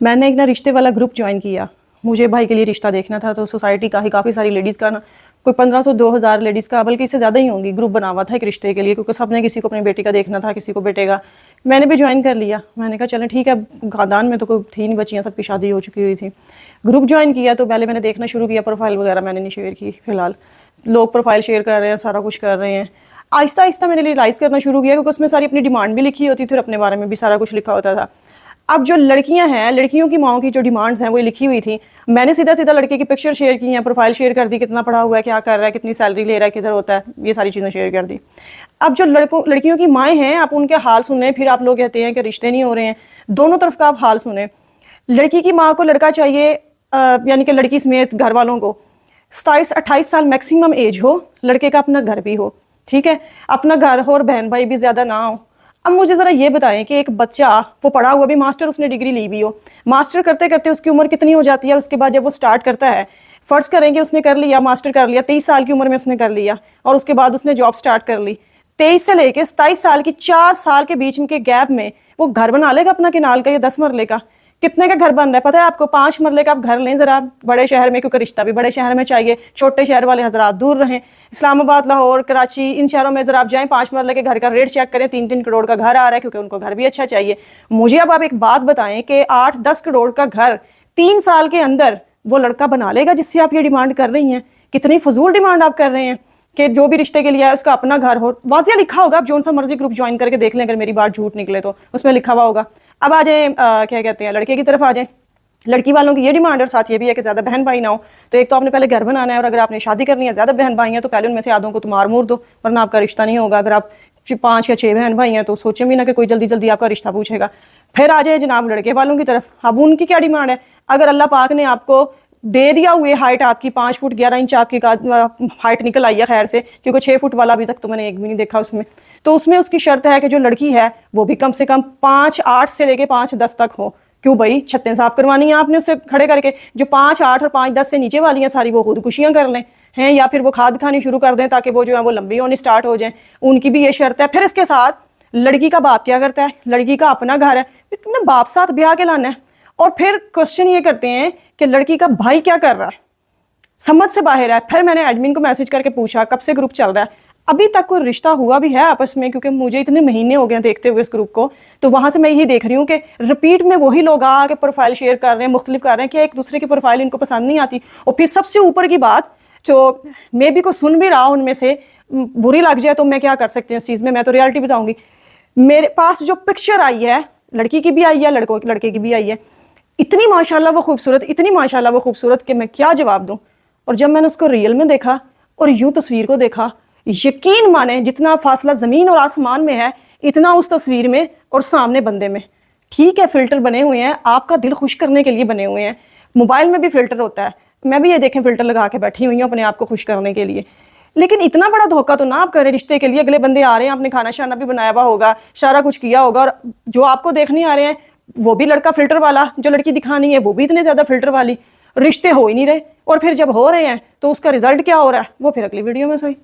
मैंने एक ना रिश्ते वाला ग्रुप ज्वाइन किया। मुझे भाई के लिए रिश्ता देखना था, तो सोसाइटी का ही काफ़ी सारी लेडीज़ का ना कोई 1500-2000 लेडीज़ का, बल्कि इससे ज़्यादा ही होंगी, ग्रुप बना हुआ था एक रिश्ते के लिए, क्योंकि सबने किसी को अपनी बेटी का देखना था, किसी को बेटे का। मैंने भी ज्वाइन कर लिया। मैंने कहा चलें ठीक है, खानदान में तो कोई थी नहीं, बच्चियाँ सबकी शादी हो चुकी हुई थी। ग्रुप ज्वाइन किया तो पहले मैंने देखना शुरू किया, प्रोफाइल वगैरह मैंने नहीं शेयर की फ़िलहाल। लोग प्रोफाइल शेयर कर रहे हैं, सारा कुछ कर रहे हैं। आहिस्ता आहिस्ता मैंने रियलाइज़ करना शुरू किया, क्योंकि उसमें सारी अपनी डिमांड भी लिखी होती थी और अपने बारे में भी सारा कुछ लिखा होता था। अब जो लड़कियां हैं, लड़कियों की माओ की जो डिमांड्स हैं वो लिखी हुई थी। मैंने सीधा सीधा लड़के की पिक्चर शेयर की है, प्रोफाइल शेयर कर दी, कितना पढ़ा हुआ है, क्या कर रहा है, कितनी सैलरी ले रहा है, किधर होता है, ये सारी चीज़ें शेयर कर दी। अब जो लड़कियों की माएँ हैं, आप उनके हाल सुने, फिर आप लोग कहते हैं कि रिश्ते नहीं हो रहे हैं। दोनों तरफ का आप हाल सुने। लड़की की माँ को लड़का चाहिए, यानी कि लड़की समेत घर वालों को 27-28 साल मैक्सिमम एज हो, लड़के का अपना घर भी हो, ठीक है, अपना घर हो और बहन भाई भी ज़्यादा ना हो। अब मुझे ज़रा ये बताएं कि एक बच्चा, वो पढ़ा हुआ भी, मास्टर उसने डिग्री ली भी हो, मास्टर करते करते उसकी उम्र कितनी हो जाती है, और उसके बाद जब वो स्टार्ट करता है, फ़र्ज़ करेंगे उसने कर लिया, मास्टर कर लिया, 23 साल की उम्र में उसने कर लिया, और उसके बाद उसने जॉब स्टार्ट कर ली। 23 से लेके 27 साल की 4 साल के बीच में के गैप में वो घर बना लेगा अपना किनाल का, या 10 मरले का? कितने का घर बन रहा है पता है आपको? 5 मरले का आप घर लें ज़रा, बड़े शहर में, क्योंकि रिश्ता भी बड़े शहर में चाहिए, छोटे शहर वाले हजरात दूर रहें। इस्लामाबाद, लाहौर, कराची, इन शहरों में ज़रा आप जाएं, 5 मरले के घर का रेट चेक करें, 3-3 करोड़ का घर आ रहा है, क्योंकि उनको घर भी अच्छा चाहिए। मुझे अब आप एक बात बताएं कि 8-10 करोड़ का घर 3 साल के अंदर वो लड़का बना लेगा जिससे आप ये डिमांड कर रही हैं? कितनी फजूल डिमांड आप कर रहे हैं कि जो भी रिश्ते के लिए है उसका अपना घर हो। वाजिया लिखा होगा, आप जो सा मर्जी ग्रुप ज्वाइन करके देख लें, अगर मेरी बात झूठ निकले तो उसमें लिखा हुआ होगा। अब आ जाए, क्या कहते हैं, लड़के की तरफ आ जाए। लड़की वालों की ये डिमांड, और साथ ये भी है कि ज़्यादा बहन भाई ना हो। तो एक तो आपने पहले घर बनाना है, और अगर आपने शादी करनी है, ज़्यादा बहन भाई हैं, तो पहले उनमें से आधों को तुम मार मूर दो, वरना आपका रिश्ता नहीं होगा। अगर आप 5 या 6 बहन भाई हैं तो सोचें भी ना कि कोई जल्दी जल्दी आपका रिश्ता पूछेगा। फिर आ जाए जनाब लड़के वालों की तरफ। अब उनकी क्या डिमांड है? अगर अल्लाह पाक ने आपको दे दिया हुए हाइट, आपकी 5 फुट 11 इंच आपकी हाइट निकल आई है खैर से, क्योंकि 6 फुट वाला अभी तक तो मैंने एक भी नहीं देखा उसमें। तो उसमें उसकी शर्त है कि जो लड़की है वो भी कम से कम 5'8" से लेके 5'10" तक हो। क्यों भाई, छत्तें साफ करवानी है आपने उससे खड़े करके? जो 5'8" और 5'10" से नीचे वाली हैं सारी वो खुदकुशियां कर लें हैं, या फिर वो खाद खानी शुरू कर दें ताकि वो जो है वो लंबी होनी स्टार्ट हो जाए। उनकी भी ये शर्त है। फिर इसके साथ लड़की का बाप क्या करता है? लड़की का अपना घर है, तुमने बाप साथ ब्याह के लाना है। और फिर क्वेश्चन ये करते हैं कि लड़की का भाई क्या कर रहा है, समझ से बाहर है। फिर मैंने एडमिन को मैसेज करके पूछा कब से ग्रुप चल रहा है, अभी तक कोई रिश्ता हुआ भी है आपस में? क्योंकि मुझे इतने महीने हो गए देखते हुए इस ग्रुप को, तो वहां से मैं यही देख रही हूँ कि रिपीट में वही लोग आके प्रोफाइल शेयर कर रहे हैं, मुख्तलिफ कर रहे हैं, कि एक दूसरे की प्रोफाइल इनको पसंद नहीं आती। और फिर सबसे ऊपर की बात, जो मे भी को सुन भी रहा उनमें से बुरी लग जाए तो मैं क्या कर सकती हूँ इस चीज़ में? मैं तो रियलिटी बताऊंगी। मेरे पास जो पिक्चर आई है, लड़की की भी आई है, लड़के की भी आई है, इतनी माशाल्लाह वो खूबसूरत, इतनी माशाल्लाह वो खूबसूरत कि मैं क्या जवाब दूं। और जब मैंने उसको रियल में देखा और यूं तस्वीर को देखा, यकीन माने जितना फासला ज़मीन और आसमान में है, इतना उस तस्वीर में और सामने बंदे में। ठीक है, फ़िल्टर बने हुए हैं, आपका दिल खुश करने के लिए बने हुए हैं। मोबाइल में भी फ़िल्टर होता है, मैं भी ये देखें फ़िल्टर लगा के बैठी हुई हूँ अपने आप को खुश करने के लिए। लेकिन इतना बड़ा धोखा तो ना आप करें रिश्ते के लिए। अगले बंदे आ रहे हैं, आपने खाना शाना भी बनाया हुआ होगा, सारा कुछ किया होगा, और जो आपको देखने आ रहे हैं वो भी लड़का फ़िल्टर वाला, जो लड़की दिखानी है वो भी इतने ज़्यादा फ़िल्टर वाली। रिश्ते हो ही नहीं रहे, और फिर जब हो रहे हैं तो उसका रिजल्ट क्या हो रहा है वो फिर अगली वीडियो में सही।